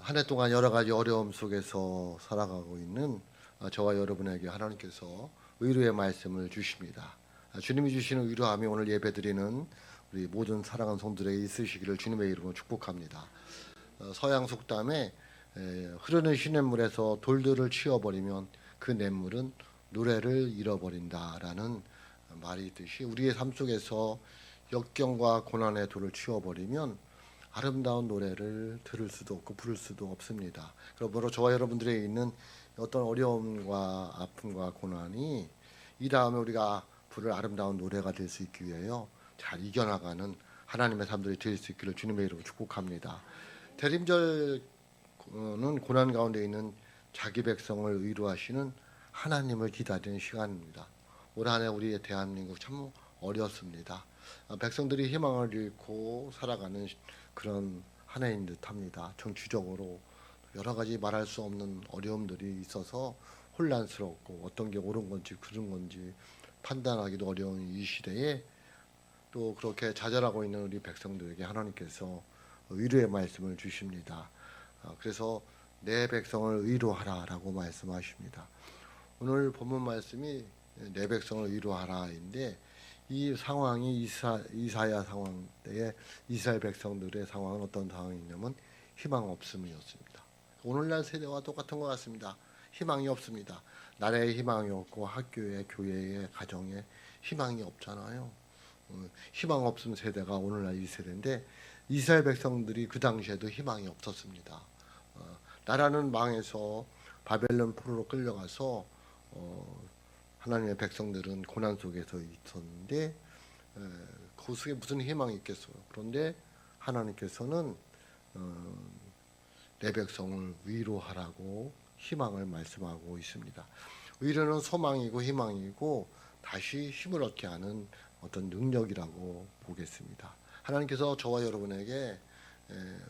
한 해 동안 여러 가지 어려움 속에서 살아가고 있는 저와 여러분에게 하나님께서 의로의 말씀을 주십니다. 주님이 주시는 위로함이 오늘 예배드리는 우리 모든 사랑하는 성들에게 있으시기를 주님의 이름으로 축복합니다. 서양 속담에 흐르는 시냇물에서 돌들을 치워버리면 그 냇물은 노래를 잃어버린다라는 말이 있듯이 우리의 삶 속에서 역경과 고난의 돌을 치워버리면 아름다운 노래를 들을 수도 없고 부를 수도 없습니다. 그러므로 저와 여러분들에게 있는 어떤 어려움과 아픔과 고난이 이 다음에 우리가 부를 아름다운 노래가 될 수 있기 위하여 잘 이겨나가는 하나님의 삶들이 될 수 있기를 주님의 이름으로 축복합니다. 대림절은 고난 가운데 있는 자기 백성을 위로하시는 하나님을 기다리는 시간입니다. 올 한 해 우리의 대한민국 참 어렵습니다. 백성들이 희망을 잃고 살아가는 그런 한 해인 듯합니다. 정치적으로 여러 가지 말할 수 없는 어려움들이 있어서 혼란스럽고 어떤 게 옳은 건지 그른 건지 판단하기도 어려운 이 시대에 또 그렇게 좌절하고 있는 우리 백성들에게 하나님께서 위로의 말씀을 주십니다. 그래서 내 백성을 위로하라라고 말씀하십니다. 오늘 본문 말씀이 내 백성을 위로하라인데 이 상황이 이사야 상황 때에 이스라엘 백성들의 상황은 어떤 상황이냐면 희망 없음이었습니다. 오늘날 세대와 똑같은 것 같습니다. 희망이 없습니다. 나라에 희망이 없고 학교에 교회에 가정에 희망이 없잖아요. 희망 없음 세대가 오늘날 이 세대인데 이스라엘 백성들이 그 당시에도 희망이 없었습니다. 나라는 망해서 바벨론 포로로 끌려가서 하나님의 백성들은 고난 속에서 있었는데 그 속에 무슨 희망이 있겠어요. 그런데 하나님께서는 내 백성을 위로하라고 희망을 말씀하고 있습니다. 위로는 소망이고 희망이고 다시 힘을 얻게 하는 어떤 능력이라고 보겠습니다. 하나님께서 저와 여러분에게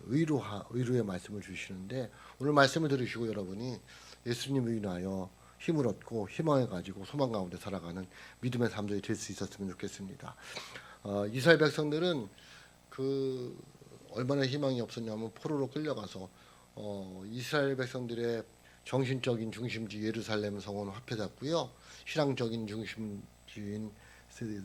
위로의 말씀을 주시는데 오늘 말씀을 들으시고 여러분이 예수님을 인하여 힘을 얻고 희망을 가지고 소망 가운데 살아가는 믿음의 삶들이 될 수 있었으면 좋겠습니다. 이스라엘 백성들은 얼마나 희망이 없었냐면 포로로 끌려가서 이스라엘 백성들의 정신적인 중심지 예루살렘 성은 화폐됐고요. 신앙적인 중심지인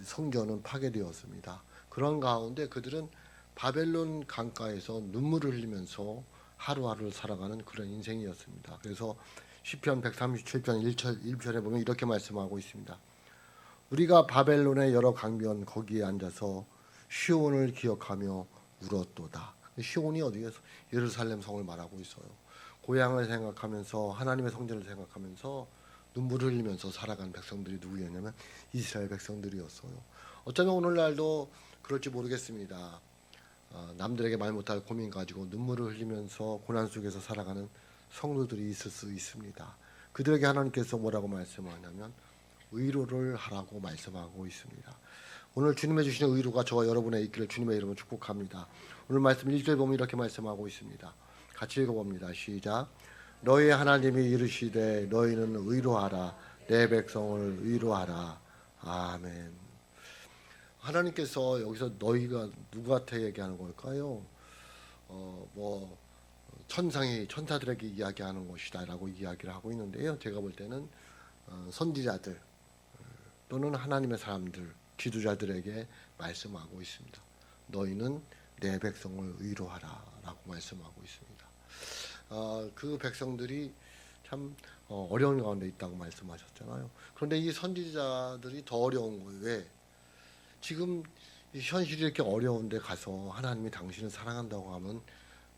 성전은 파괴되었습니다. 그런 가운데 그들은 바벨론 강가에서 눈물을 흘리면서 하루하루를 살아가는 그런 인생이었습니다. 그래서 시편 137편 1절에 보면 이렇게 말씀하고 있습니다. 우리가 바벨론의 여러 강변 거기에 앉아서 시온을 기억하며 울었도다. 시온이 어디에서 예루살렘 성을 말하고 있어요. 고향을 생각하면서 하나님의 성전을 생각하면서 눈물을 흘리면서 살아간 백성들이 누구였냐면 이스라엘 백성들이었어요. 어쩌면 오늘날도 그럴지 모르겠습니다. 남들에게 말 못할 고민 가지고 눈물을 흘리면서 고난 속에서 살아가는 성도들이 있을 수 있습니다. 그들에게 하나님께서 뭐라고 말씀하냐면 위로를 하라고 말씀하고 있습니다. 오늘 주님의 주시는 위로가 저와 여러분의 있기를 주님의 이름으로 축복합니다. 오늘 말씀 1절 보면 이렇게 말씀하고 있습니다. 같이 읽어봅니다. 시작. 너희 하나님이 이르시되 너희는 위로하라 내 백성을 위로하라. 아멘. 하나님께서 여기서 너희가 누구한테 얘기하는 걸까요? 천사들에게 이야기하는 것이다라고 이야기를 하고 있는데요. 제가 볼 때는 선지자들 또는 하나님의 사람들, 지도자들에게 말씀하고 있습니다. 너희는 내 백성을 위로하라라고 말씀하고 있습니다. 그 백성들이 참 어려운 가운데 있다고 말씀하셨잖아요. 그런데 이 선지자들이 더 어려운 거예요. 왜? 지금 현실이 이렇게 어려운데 가서 하나님이 당신을 사랑한다고 하면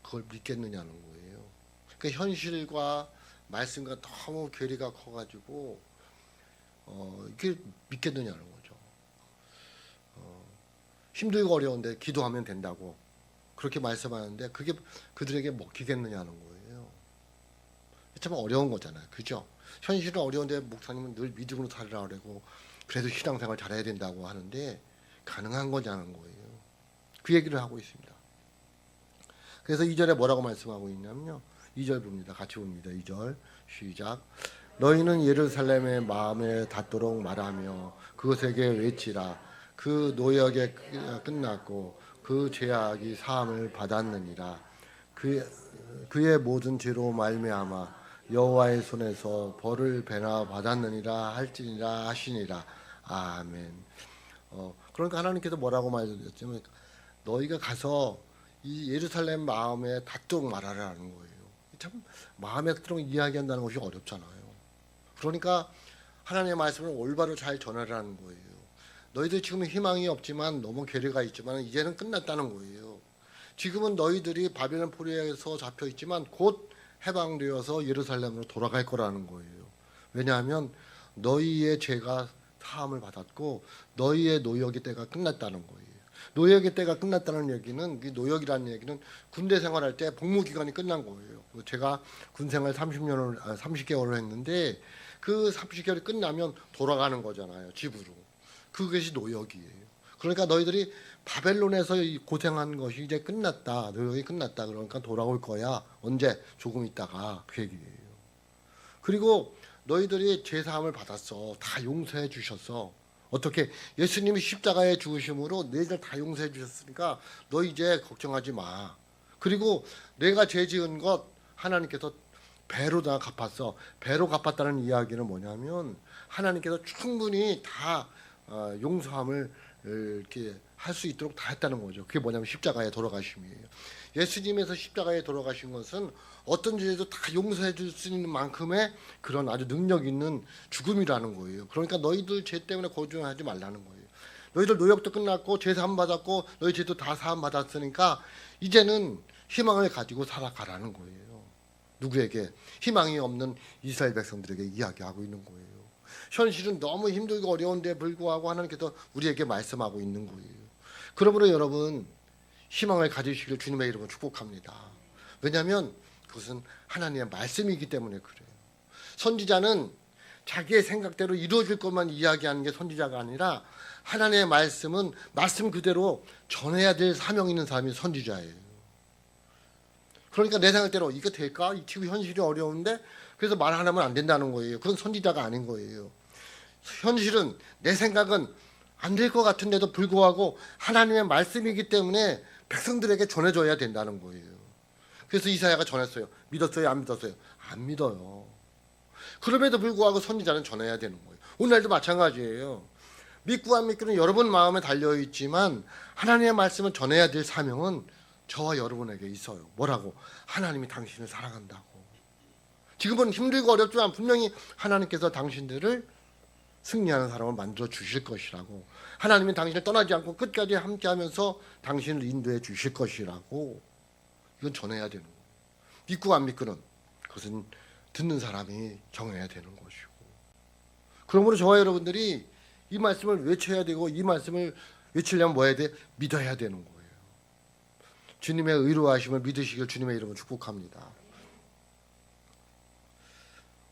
그걸 믿겠느냐는 거예요. 그 현실과 말씀과 너무 괴리가 커가지고 이게 믿겠느냐는 거죠. 힘들고 어려운데 기도하면 된다고 그렇게 말씀하는데 그게 그들에게 먹히겠느냐는 거예요. 참 어려운 거잖아요. 그죠? 현실은 어려운데 목사님은 늘 믿음으로 살으라 그러고 그래도 신앙생활 잘해야 된다고 하는데 가능한 거냐는 거예요. 그 얘기를 하고 있습니다. 그래서 2절에 뭐라고 말씀하고 있냐면요. 2절 봅니다. 같이 봅니다. 2절 시작. 너희는 예루살렘의 마음에 닿도록 말하며 그것에게 외치라. 그 노역이 끝났고 그 죄악이 사함을 받았느니라. 그의 모든 죄로 말미암아 여호와의 손에서 벌을 배나 받았느니라 할지니라 하시니라. 아멘. 그러니까 하나님께서 뭐라고 말씀하셨냐면 너희가 가서 이 예루살렘 마음에 닿도록 말하라는 거예요. 참 마음에 닿도록 이야기한다는 것이 어렵잖아요. 그러니까 하나님의 말씀을 올바로 잘 전하라는 거예요. 너희들 지금 희망이 없지만 너무 괴리가 있지만 이제는 끝났다는 거예요. 지금은 너희들이 바벨론 포로에서 잡혀 있지만 곧 해방되어서 예루살렘으로 돌아갈 거라는 거예요. 왜냐하면 너희의 죄가 사함을 받았고 너희의 노역의 때가 끝났다는 거예요. 노역의 때가 끝났다는 얘기는, 이 노역이라는 얘기는 군대 생활할 때 복무 기간이 끝난 거예요. 제가 군 생활 30개월을 했는데 그 30개월이 끝나면 돌아가는 거잖아요, 집으로. 그것이 노역이에요. 그러니까 너희들이 바벨론에서 고생한 것이 이제 끝났다, 노역이 끝났다. 그러니까 돌아올 거야. 언제? 조금 있다가 그 얘기예요. 그리고 너희들이 제사함을 받았어. 다 용서해 주셨어. 어떻게? 예수님이 십자가에 죽으심으로 너희들 다 용서해 주셨으니까 너 이제 걱정하지 마. 그리고 내가 죄 지은 것 하나님께서 배로 다 갚았어. 배로 갚았다는 이야기는 뭐냐면 하나님께서 충분히 다 용서함을 이렇게 할 수 있도록 다 했다는 거죠. 그게 뭐냐면 십자가에 돌아가심이에요. 예수님에서 십자가에 돌아가신 것은 어떤 죄도 다 용서해 줄 수 있는 만큼의 그런 아주 능력 있는 죽음이라는 거예요. 그러니까 너희들 죄 때문에 고증하지 말라는 거예요. 너희들 노역도 끝났고 죄 사함 받았고 너희 죄도 다 사함 받았으니까 이제는 희망을 가지고 살아가라는 거예요. 누구에게? 희망이 없는 이스라엘 백성들에게 이야기하고 있는 거예요. 현실은 너무 힘들고 어려운데 불구하고 하나님께서 우리에게 말씀하고 있는 거예요. 그러므로 여러분 희망을 가지시길 주님의 이름으로 축복합니다. 왜냐하면 그것은 하나님의 말씀이기 때문에 그래요. 선지자는 자기의 생각대로 이루어질 것만 이야기하는 게 선지자가 아니라 하나님의 말씀은 말씀 그대로 전해야 될 사명 있는 사람이 선지자예요. 그러니까 내 생각대로 이거 될까? 이 지금 현실이 어려운데 그래서 말 안 하면 안 된다는 거예요. 그건 선지자가 아닌 거예요. 현실은 내 생각은 안 될 것 같은데도 불구하고 하나님의 말씀이기 때문에 백성들에게 전해줘야 된다는 거예요. 그래서 이사야가 전했어요. 믿었어요? 안 믿었어요? 안 믿어요. 그럼에도 불구하고 선지자는 전해야 되는 거예요. 오늘날도 마찬가지예요. 믿고 안 믿고는 여러분 마음에 달려있지만 하나님의 말씀을 전해야 될 사명은 저와 여러분에게 있어요. 뭐라고? 하나님이 당신을 사랑한다고. 지금은 힘들고 어렵지만 분명히 하나님께서 당신들을 승리하는 사람을 만들어 주실 것이라고. 하나님은 당신을 떠나지 않고 끝까지 함께하면서 당신을 인도해 주실 것이라고. 이건 전해야 되는 거예요. 믿고 안 믿고는 그것은 듣는 사람이 정해야 되는 것이고. 그러므로 저와 여러분들이 이 말씀을 외쳐야 되고 이 말씀을 외치려면 뭐 해야 돼? 믿어야 되는 거예요. 주님의 의로하심을 믿으시길 주님의 이름으로 축복합니다.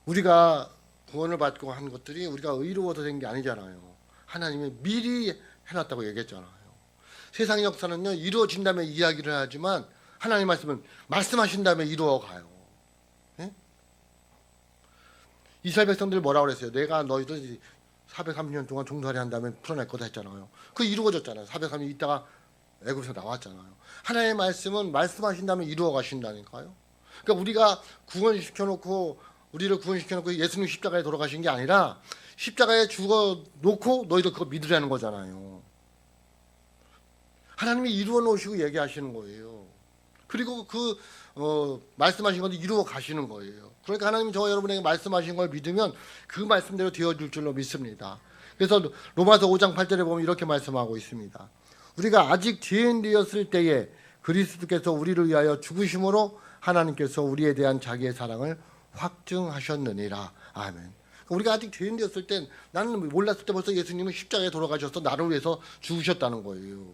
우리가 구원을 받고 한 것들이 우리가 의로워서 된 게 아니잖아요. 하나님이 미리 해놨다고 얘기했잖아요. 세상 역사는요 이루어진 다음에 이야기를 하지만 하나님 말씀은 말씀하신 다음에 이루어가요. 네? 이스라엘 백성들이 뭐라고 그랬어요? 내가 너희들 430년 동안 종살이 한 다음에 풀어낼 거다 했잖아요. 그거 이루어졌잖아요. 430년 있다가 애굽에서 나왔잖아요. 하나님의 말씀은 말씀하신 다음에 이루어 가신다니까요. 그러니까 우리가 구원시켜놓고 우리를 구원시켜놓고 예수님 십자가에 돌아가신 게 아니라 십자가에 죽어놓고 너희들 그거 믿으라는 거잖아요. 하나님이 이루어 놓으시고 얘기하시는 거예요. 그리고 그 말씀하신 것도 이루어 가시는 거예요. 그러니까 하나님이 저와 여러분에게 말씀하신 걸 믿으면 그 말씀대로 되어줄 줄로 믿습니다. 그래서 로마서 5장 8절에 보면 이렇게 말씀하고 있습니다. 우리가 아직 죄인 되었을 때에 그리스도께서 우리를 위하여 죽으심으로 하나님께서 우리에 대한 자기의 사랑을 확증하셨느니라. 아멘. 그러니까 우리가 아직 죄인 되었을 땐 나는 몰랐을 때 벌써 예수님은 십자가에 돌아가셔서 나를 위해서 죽으셨다는 거예요.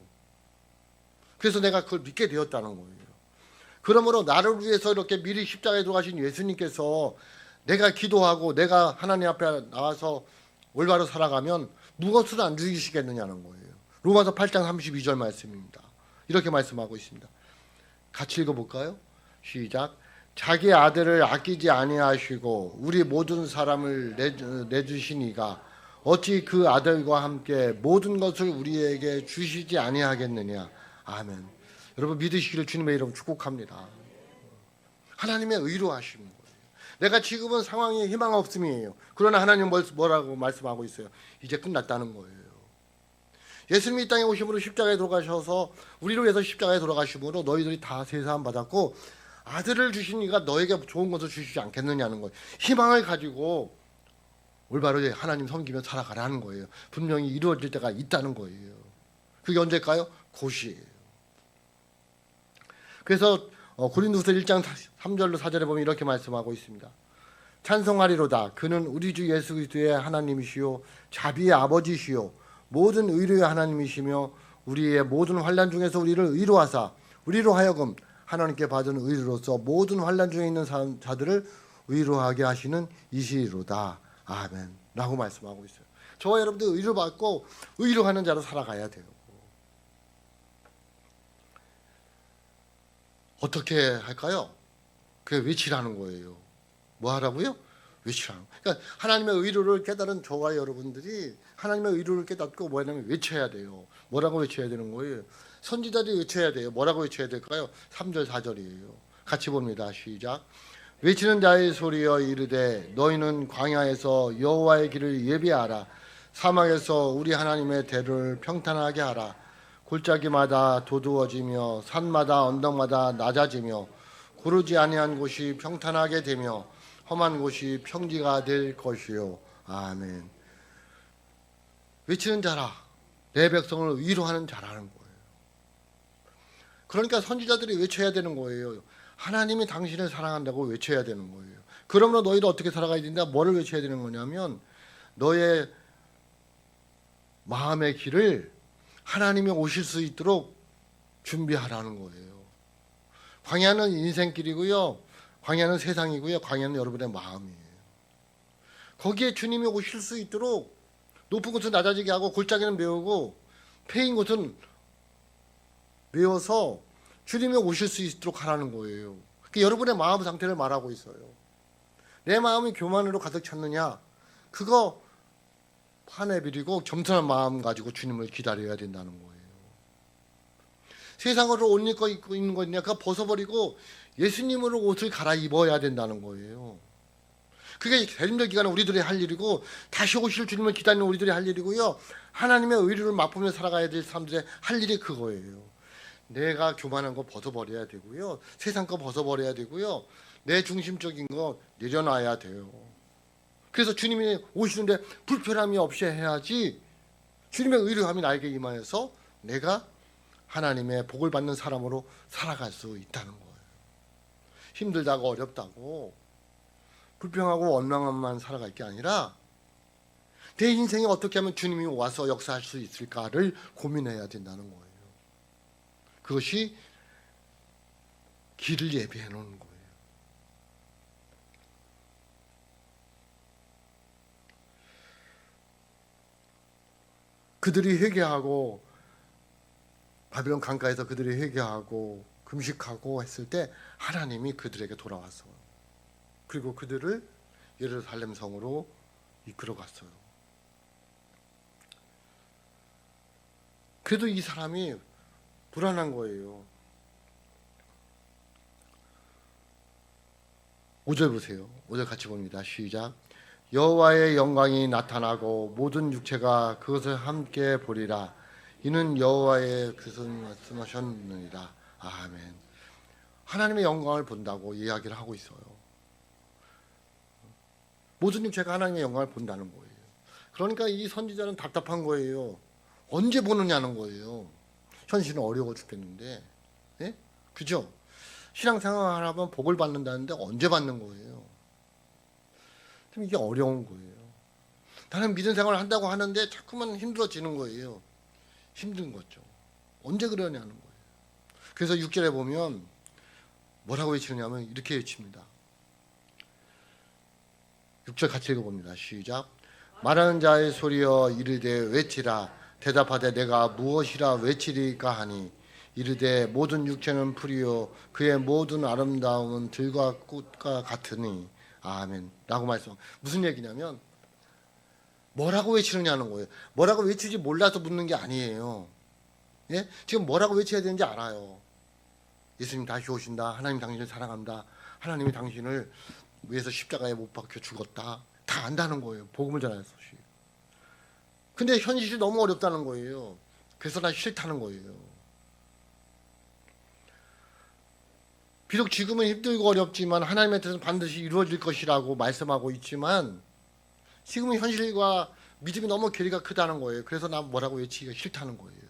그래서 내가 그걸 믿게 되었다는 거예요. 그러므로 나를 위해서 이렇게 미리 십자가에 돌아가신 예수님께서 내가 기도하고 내가 하나님 앞에 나와서 올바로 살아가면 무엇을 안 죽이시겠느냐는 거예요. 로마서 8장 32절 말씀입니다. 이렇게 말씀하고 있습니다. 같이 읽어볼까요? 시작. 자기 아들을 아끼지 아니하시고 우리 모든 사람을 내주시니가 어찌 그 아들과 함께 모든 것을 우리에게 주시지 아니하겠느냐. 아멘. 여러분 믿으시기를 주님의 이름 축복합니다. 하나님의 의로하심 거예요. 내가 지금은 상황에 희망 없음이에요. 그러나 하나님 뭐라고 말씀하고 있어요? 이제 끝났다는 거예요. 예수님이 이 땅에 오심으로 십자가에 돌아가셔서 우리를 위해서 십자가에 돌아가심으로 너희들이 다 세상 받았고 아들을 주신 이가 너에게 좋은 것을 주시지 않겠느냐는 거예요. 희망을 가지고 올바로 하나님 섬기며 살아가라는 거예요. 분명히 이루어질 때가 있다는 거예요. 그게 언제일까요? 곧이에요. 그래서 고린도후서 1장 3절로 4절에 보면 이렇게 말씀하고 있습니다. 찬송하리로다. 그는 우리 주 예수 그리스도의 하나님이시요 자비의 아버지시요 모든 의로의 하나님이시며 우리의 모든 환난 중에서 우리를 의로하사 우리로 하여금 하나님께 받은 의로로서 모든 환난 중에 있는 자들을 의로하게 하시는 이시로다. 아멘. 라고 말씀하고 있어요. 저와 여러분들 의로 받고 의로하는 자로 살아가야 돼요. 어떻게 할까요? 그게 외치라는 거예요. 뭐 하라고요? 외치라는 거예요. 그러니까 하나님의 의로를 깨달은 저와 여러분들이 하나님의 의로를 깨닫고 뭐냐면 외쳐야 돼요. 뭐라고 외쳐야 되는 거예요? 선지자들이 외쳐야 돼요. 뭐라고 외쳐야 될까요? 3절 4절이에요. 같이 봅니다. 시작. 외치는 자의 소리여 이르되 너희는 광야에서 여호와의 길을 예비하라. 사막에서 우리 하나님의 대를 평탄하게 하라. 골짜기마다 도두어지며 산마다 언덕마다 낮아지며 고르지 아니한 곳이 평탄하게 되며 험한 곳이 평지가 될 것이요. 아멘. 외치는 자라. 내 백성을 위로하는 자라는 거예요. 그러니까 선지자들이 외쳐야 되는 거예요. 하나님이 당신을 사랑한다고 외쳐야 되는 거예요. 그러므로 너희도 어떻게 살아가야 된다? 뭐를 외쳐야 되는 거냐면 너의 마음의 길을 하나님이 오실 수 있도록 준비하라는 거예요. 광야는 인생길이고요. 광야는 세상이고요. 광야는 여러분의 마음이에요. 거기에 주님이 오실 수 있도록 높은 곳은 낮아지게 하고 골짜기는 메우고 패인 곳은 메워서 주님이 오실 수 있도록 하라는 거예요. 그러니까 여러분의 마음 상태를 말하고 있어요. 내 마음이 교만으로 가득 찼느냐? 그거 파내버리고 겸손한 마음 가지고 주님을 기다려야 된다는 거예요. 세상으로 옷 입고 있는 거 있냐? 그거 벗어버리고 예수님으로 옷을 갈아입어야 된다는 거예요. 그게 대림절 기간에 우리들이 할 일이고 다시 오실 주님을 기다리는 우리들이 할 일이고요. 하나님의 의를 맛보며 살아가야 될 사람들의 할 일이 그거예요. 내가 교만한 거 벗어버려야 되고요. 세상 거 벗어버려야 되고요. 내 중심적인 거 내려놔야 돼요. 그래서 주님이 오시는데 불편함이 없이 해야지 주님의 의로함이 나에게 임하여서 내가 하나님의 복을 받는 사람으로 살아갈 수 있다는 거예요. 힘들다고 어렵다고 불평하고 원망함만 살아갈 게 아니라 내 인생에 어떻게 하면 주님이 와서 역사할 수 있을까를 고민해야 된다는 거예요. 그것이 길을 예비해 놓는 거예요. 그들이 회개하고 바빌론 강가에서 그들이 회개하고 금식하고 했을 때 하나님이 그들에게 돌아왔어요. 그리고 그들을 예루살렘 성으로 이끌어 갔어요. 그래도 이 사람이 불안한 거예요. 5절 보세요. 5절 같이 봅니다. 시작. 여호와의 영광이 나타나고 모든 육체가 그것을 함께 보리라. 이는 여호와의 그것을 말씀하셨느니라. 아멘. 하나님의 영광을 본다고 이야기를 하고 있어요. 모든 육체가 하나님의 영광을 본다는 거예요. 그러니까 이 선지자는 답답한 거예요. 언제 보느냐는 거예요. 현실은 어려워 죽겠는데, 예? 그죠? 신앙생활 하면 복을 받는다는데 언제 받는 거예요? 좀 이게 어려운 거예요. 나는 믿음 생활을 한다고 하는데 자꾸만 힘들어지는 거예요. 힘든 거죠. 언제 그러냐는 거예요. 그래서 6절에 보면 뭐라고 외치느냐면 이렇게 외칩니다. 6절 같이 읽어봅니다. 시작. 말하는 자의 소리여 이르되 외치라. 대답하되 내가 무엇이라 외치리까 하니 이르되 모든 육체는 풀이요 그의 모든 아름다움은 들과 꽃과 같으니 아멘 라고 말씀. 무슨 얘기냐면 뭐라고 외치느냐는 거예요. 뭐라고 외치지 몰라서 묻는 게 아니에요. 예? 지금 뭐라고 외쳐야 되는지 알아요. 예수님 다시 오신다. 하나님 당신을 사랑한다. 하나님이 당신을 위해서 십자가에 못 박혀 죽었다. 다 안다는 거예요. 복음을 전하는 소식. 근데 현실이 너무 어렵다는 거예요. 그래서 난 싫다는 거예요. 비록 지금은 힘들고 어렵지만 하나님의 뜻은 반드시 이루어질 것이라고 말씀하고 있지만 지금은 현실과 믿음이 너무 괴리가 크다는 거예요. 그래서 난 뭐라고 외치기가 싫다는 거예요.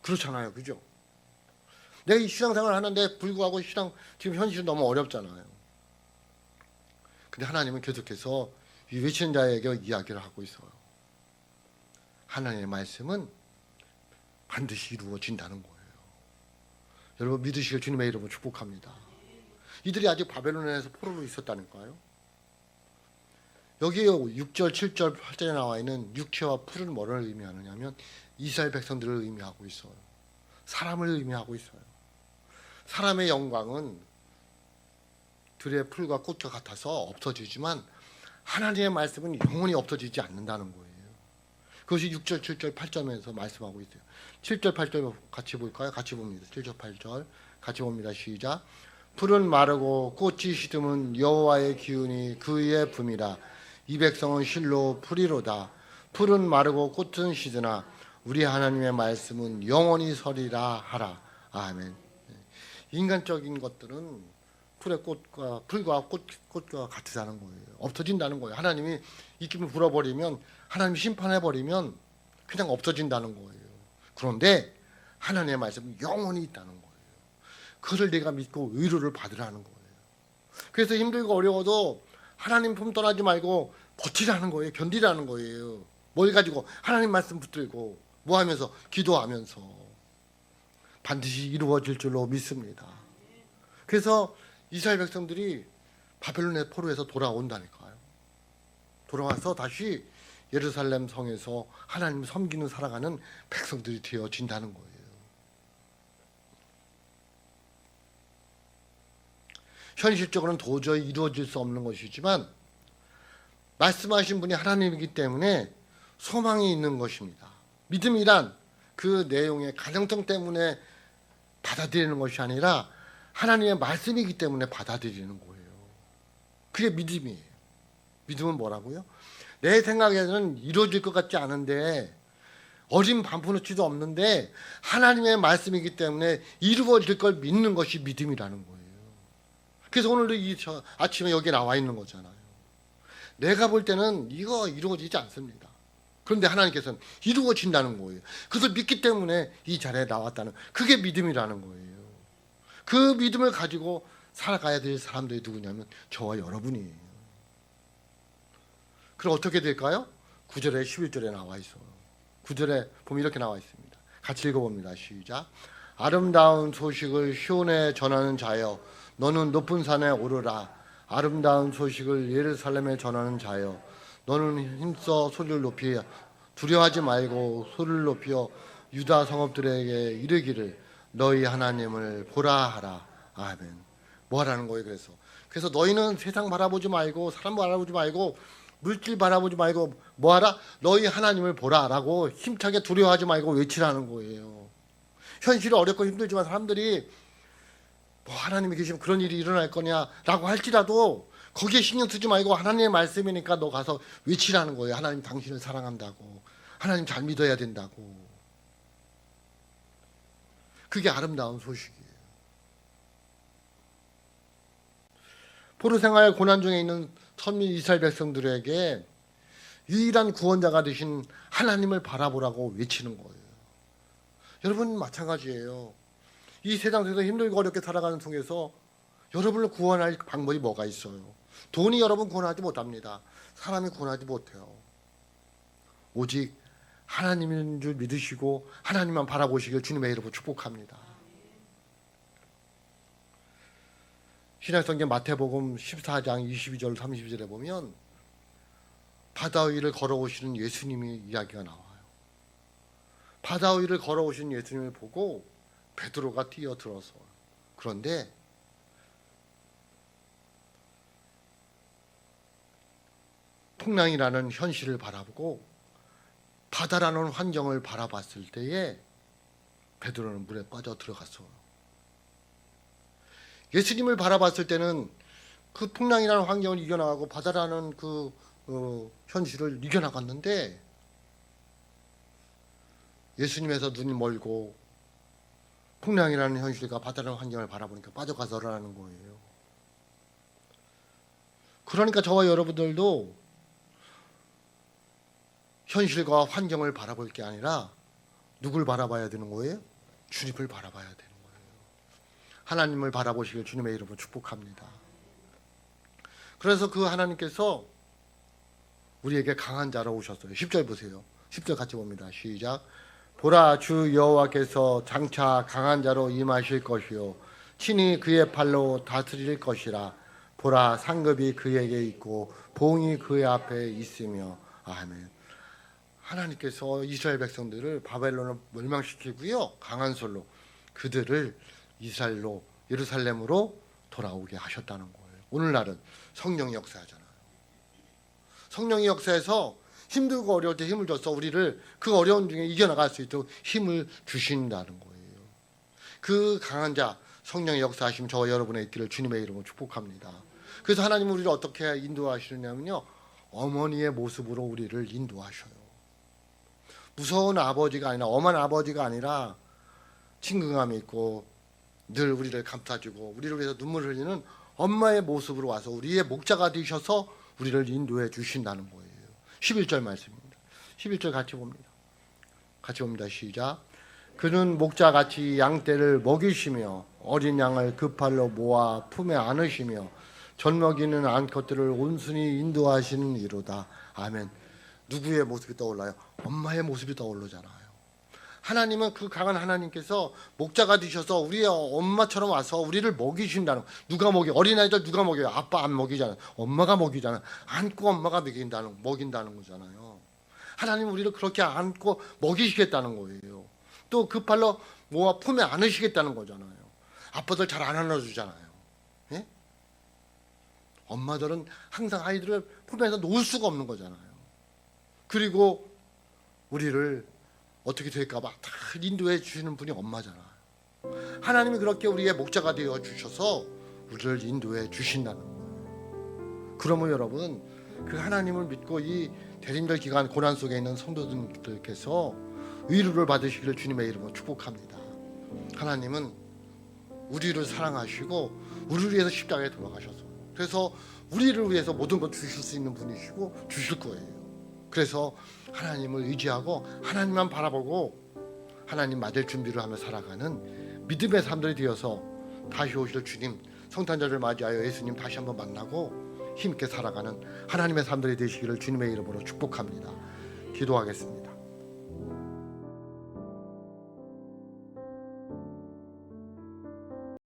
그렇잖아요. 그죠? 내가 이 신앙생활을 하는데 불구하고 지금 현실은 너무 어렵잖아요. 근데 하나님은 계속해서 이 외치는 자에게 이야기를 하고 있어요. 하나님의 말씀은 반드시 이루어진다는 거예요. 여러분 믿으시길 주님의 이름으로 축복합니다. 이들이 아직 바벨론에서 포로로 있었다니까요. 여기에 6절, 7절, 8절에 나와 있는 육체와 풀은 뭐를 의미하느냐면 이스라엘 백성들을 의미하고 있어요. 사람을 의미하고 있어요. 사람의 영광은 들의 풀과 꽃과 같아서 없어지지만 하나님의 말씀은 영원히 없어지지 않는다는 거예요. 그것이 6절, 7절, 8절에서 말씀하고 있어요. 7절, 8절 같이 볼까요? 같이 봅니다. 7절, 8절 같이 봅니다. 시작. 풀은 마르고 꽃이 시듬은 여호와의 기운이 그의 품이라. 이 백성은 실로 풀이로다. 풀은 마르고 꽃은 시드나 우리 하나님의 말씀은 영원히 서리라 하라. 아멘. 인간적인 것들은 풀과 꽃과 같다는 거예요. 없어진다는 거예요. 하나님이 이 기름을 불어버리면 하나님이 심판해버리면 그냥 없어진다는 거예요. 그런데 하나님의 말씀은 영원히 있다는 거예요. 그것을 내가 믿고 의로를 받으라는 거예요. 그래서 힘들고 어려워도 하나님 품 떠나지 말고 버티라는 거예요. 견디라는 거예요. 뭘 가지고 하나님 말씀 붙들고 뭐 하면서 기도하면서 반드시 이루어질 줄로 믿습니다. 그래서 이스라엘 백성들이 바벨론의 포로에서 돌아온다니까요. 돌아와서 다시 예루살렘 성에서 하나님을 섬기는 살아가는 백성들이 되어진다는 거예요. 현실적으로는 도저히 이루어질 수 없는 것이지만 말씀하신 분이 하나님이기 때문에 소망이 있는 것입니다. 믿음이란 그 내용의 가능성 때문에 받아들이는 것이 아니라 하나님의 말씀이기 때문에 받아들이는 거예요. 그게 믿음이에요. 믿음은 뭐라고요? 내 생각에는 이루어질 것 같지 않은데 어린 반푼어치도 없는데 하나님의 말씀이기 때문에 이루어질 걸 믿는 것이 믿음이라는 거예요. 그래서 오늘도 아침에 여기 나와 있는 거잖아요. 내가 볼 때는 이거 이루어지지 않습니다. 그런데 하나님께서는 이루어진다는 거예요. 그것을 믿기 때문에 이 자리에 나왔다는 그게 믿음이라는 거예요. 그 믿음을 가지고 살아가야 될 사람들이 누구냐면 저와 여러분이에요. 그럼 어떻게 될까요? 9절에 11절에 나와 있어요. 9절에 보면 이렇게 나와 있습니다. 같이 읽어봅니다. 시작. 아름다운 소식을 시온에 전하는 자여 너는 높은 산에 오르라. 아름다운 소식을 예루살렘에 전하는 자여 너는 힘써 소리를 높이 두려워하지 말고 소리를 높여 유다 성읍들에게 이르기를 너희 하나님을 보라 하라. 아멘. 뭐 하라는 거예요? 그래서 너희는 세상 바라보지 말고 사람 바라보지 말고 물질 바라보지 말고 뭐 하라? 너희 하나님을 보라라고 힘차게 두려워하지 말고 외치라는 거예요. 현실이 어렵고 힘들지만 사람들이 뭐 하나님이 계시면 그런 일이 일어날 거냐라고 할지라도 거기에 신경 쓰지 말고 하나님의 말씀이니까 너 가서 외치라는 거예요. 하나님 당신을 사랑한다고. 하나님 잘 믿어야 된다고. 그게 아름다운 소식이에요. 포로 생활 고난 중에 있는 선민 이스라엘 백성들에게 유일한 구원자가 되신 하나님을 바라보라고 외치는 거예요. 여러분 마찬가지예요. 이 세상 속에서 힘들고 어렵게 살아가는 속에서 여러분을 구원할 방법이 뭐가 있어요? 돈이 여러분 구원하지 못합니다. 사람이 구원하지 못해요. 오직 하나님인 줄 믿으시고 하나님만 바라보시길 주님의 이름으로 축복합니다. 신약성경 마태복음 14장 22절 32절에 보면 바다 위를 걸어오시는 예수님의 이야기가 나와요. 바다 위를 걸어오신 예수님을 보고 베드로가 뛰어들어서 그런데 풍랑이라는 현실을 바라보고 바다라는 환경을 바라봤을 때에 베드로는 물에 빠져 들어갔어요. 예수님을 바라봤을 때는 그 풍랑이라는 환경을 이겨나가고 바다라는 그 현실을 이겨나갔는데 예수님에서 눈이 멀고 풍랑이라는 현실과 바다라는 환경을 바라보니까 빠져가서라는 거예요. 그러니까 저와 여러분들도 현실과 환경을 바라볼 게 아니라 누굴 바라봐야 되는 거예요? 주님을 바라봐야 되는 거예요. 하나님을 바라보시길 주님의 이름으로 축복합니다. 그래서 그 하나님께서 우리에게 강한 자로 오셨어요. 10절 보세요. 10절 같이 봅니다. 시작. 보라, 주 여호와께서 장차 강한 자로 임하실 것이요 친히 그의 팔로 다스릴 것이라. 보라, 상급이 그에게 있고 보응이 그의 앞에 있으며. 아멘. 하나님께서 이스라엘 백성들을 바벨론을 멸망시키고요, 강한 손로 그들을 이스라엘로, 예루살렘으로 돌아오게 하셨다는 거예요. 오늘날은 성령이 역사하잖아요. 성령이 역사해서 힘들고 어려울 때 힘을 줘서 우리를 그 어려운 중에 이겨나갈 수 있도록 힘을 주신다는 거예요. 그 강한 자 성령의 역사하심 저와 여러분의 있기를 주님의 이름으로 축복합니다. 그래서 하나님은 우리를 어떻게 인도하시느냐면요, 어머니의 모습으로 우리를 인도하셔요. 무서운 아버지가 아니라, 엄한 아버지가 아니라 친근감이 있고 늘 우리를 감싸주고 우리를 위해서 눈물을 흘리는 엄마의 모습으로 와서 우리의 목자가 되셔서 우리를 인도해 주신다는 거예요. 11절 말씀입니다. 11절 같이 봅니다. 시작. 그는 목자같이 양떼를 먹이시며 어린 양을 그 팔로 모아 품에 안으시며 젖먹이는 암컷들을 온순히 인도하시는 이로다. 아멘. 누구의 모습이 떠올라요? 엄마의 모습이 떠오르잖아요. 하나님은 그 강한 하나님께서 목자가 되셔서 우리의 엄마처럼 와서 우리를 먹이신다는, 누가 먹여? 어린아이들 누가 먹여요? 아빠 안 먹이잖아요. 엄마가 먹이잖아요. 안고 엄마가 먹인다는 거잖아요. 하나님은 우리를 그렇게 안고 먹이시겠다는 거예요. 또 그 팔로 모아 품에 안으시겠다는 거잖아요. 아빠들 잘 안 안아주잖아요. 예? 엄마들은 항상 아이들을 품에서 놓을 수가 없는 거잖아요. 그리고 우리를 어떻게 될까봐 다 인도해 주시는 분이 엄마잖아요. 하나님이 그렇게 우리의 목자가 되어 주셔서 우리를 인도해 주신다는 거예요. 그러면 여러분, 그 하나님을 믿고 이 대림절 기간 고난 속에 있는 성도들께서 위로를 받으시기를 주님의 이름으로 축복합니다. 하나님은 우리를 사랑하시고 우리를 위해서 십자가에 돌아가셔서, 그래서 우리를 위해서 모든 것 주실 수 있는 분이시고 주실 거예요. 그래서 하나님을 의지하고 하나님만 바라보고 하나님 맞을 준비를 하며 살아가는 믿음의 사람들이 되어서 다시 오실 주님 성탄절을 맞이하여 예수님 다시 한번 만나고 힘있게 살아가는 하나님의 사람들이 되시기를 주님의 이름으로 축복합니다. 기도하겠습니다.